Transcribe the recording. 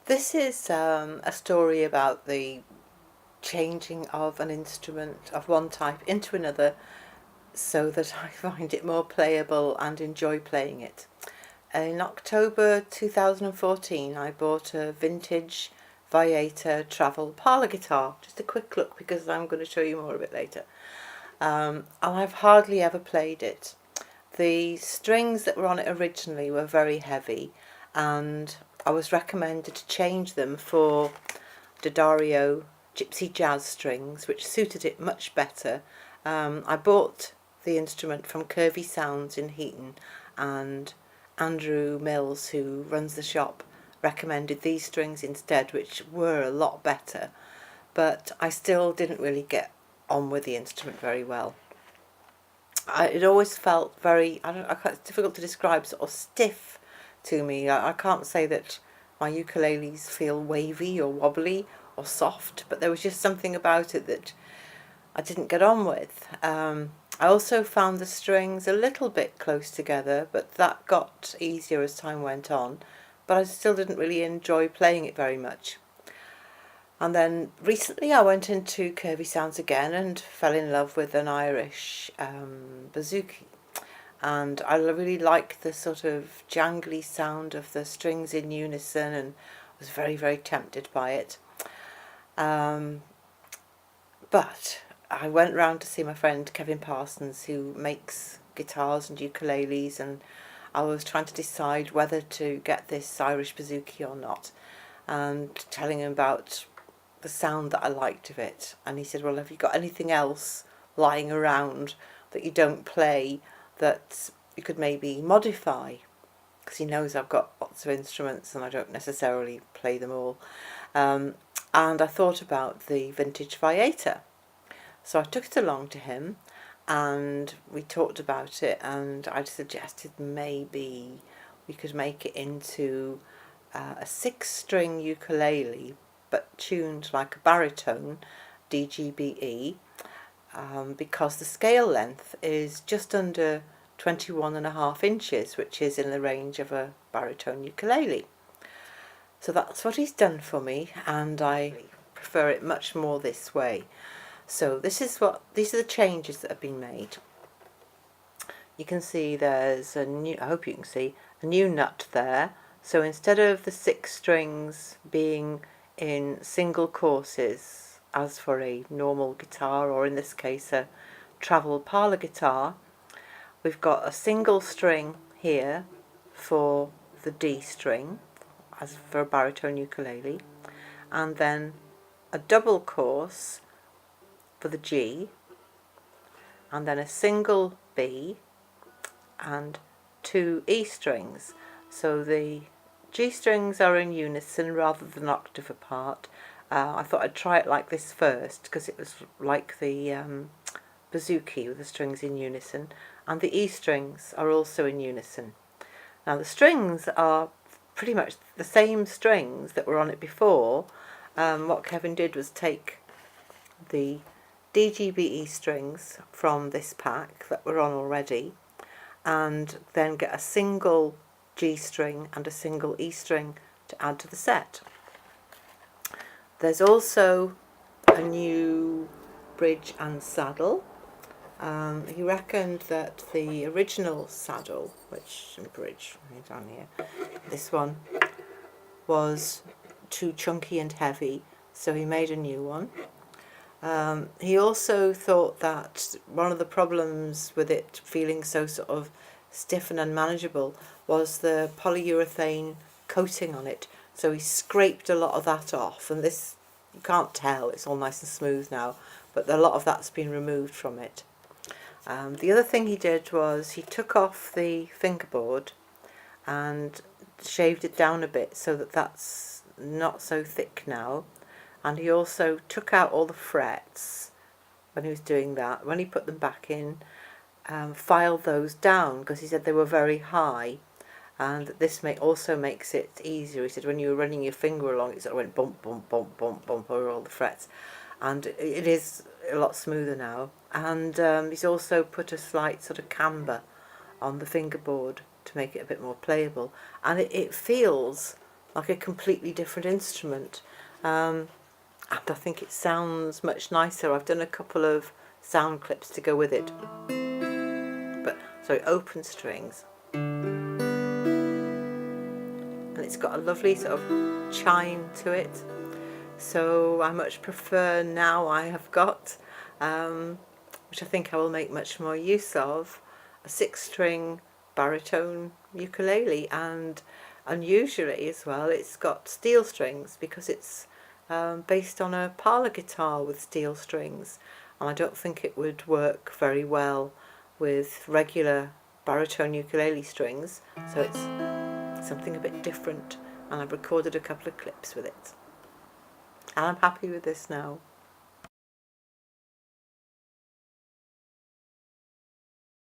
This is a story about the changing of an instrument of one type into another so that I find it more playable and enjoy playing it. In October 2014 I bought a vintage Viator travel parlour guitar. Just a quick look because I'm going to show you more of it later. And I've hardly ever played it. The strings that were on it originally were very heavy, and I was recommended to change them for D'Addario Gypsy Jazz strings, which suited it much better. I bought the instrument from Curvy Sounds in Heaton, and Andrew Mills, who runs the shop, recommended these strings instead, which were a lot better, but I still didn't really get on with the instrument very well. It always felt very, it's difficult to describe, sort of stiff to me. I can't say that my ukuleles feel wavy or wobbly or soft, but there was just something about it that I didn't get on with. I also found the strings a little bit close together, but that got easier as time went on, but I still didn't really enjoy playing it very much. And then recently I went into Curvy Sounds again and fell in love with an Irish bouzouki. And I really liked the sort of jangly sound of the strings in unison and was very, very tempted by it. But I went round to see my friend Kevin Parsons, who makes guitars and ukuleles, and I was trying to decide whether to get this Irish bouzouki or not, and telling him about the sound that I liked of it. And he said, well, have you got anything else lying around that you don't play that you could maybe modify? Because he knows I've got lots of instruments and I don't necessarily play them all. And I thought about the vintage Viator. So I took it along to him and we talked about it, and I suggested maybe we could make it into a 6-string ukulele, but tuned like a baritone, DGBE, because the scale length is just under 21.5 inches, which is in the range of a baritone ukulele. So that's what he's done for me, and I prefer it much more this way. So these are the changes that have been made. You can see there's a new, I hope you can see, a new nut there. So instead of the 6 strings being in single courses as for a normal guitar, or in this case a travel parlour guitar, we've got a single string here for the D string as for a baritone ukulele, and then a double course for the G, and then a single B and 2 E strings. So the G strings are in unison rather than octave apart. I thought I'd try it like this first because it was like the bouzouki with the strings in unison, and the E strings are also in unison. Now the strings are pretty much the same strings that were on it before. What Kevin did was take the DGBE strings from this pack that were on already, and then get a single G string and a single E string to add to the set. There's also a new bridge and saddle. He reckoned that the original saddle, which bridge down here, this one was too chunky and heavy, so he made a new one. He also thought that one of the problems with it feeling so sort of stiff and unmanageable was the polyurethane coating on it, so he scraped a lot of that off, and this, you can't tell, it's all nice and smooth now, but a lot of that's been removed from it. The other thing he did was he took off the fingerboard and shaved it down a bit so that that's not so thick now, and he also took out all the frets when he was doing that. When he put them back in, filed those down because he said they were very high, and this also makes it easier. He said when you were running your finger along, it sort of went bump, bump, bump, bump, bump over all the frets, and it is a lot smoother now. And he's also put a slight sort of camber on the fingerboard to make it a bit more playable, and it feels like a completely different instrument, and I think it sounds much nicer. I've done a couple of sound clips to go with it, but sorry, open strings, and it's got a lovely sort of chime to it. So I much prefer, now I have got, which I think I will make much more use of, a 6-string baritone ukulele, and unusually as well it's got steel strings, because it's based on a parlour guitar with steel strings, and I don't think it would work very well with regular baritone ukulele strings, so it's something a bit different, and I've recorded a couple of clips with it. And I'm happy with this now.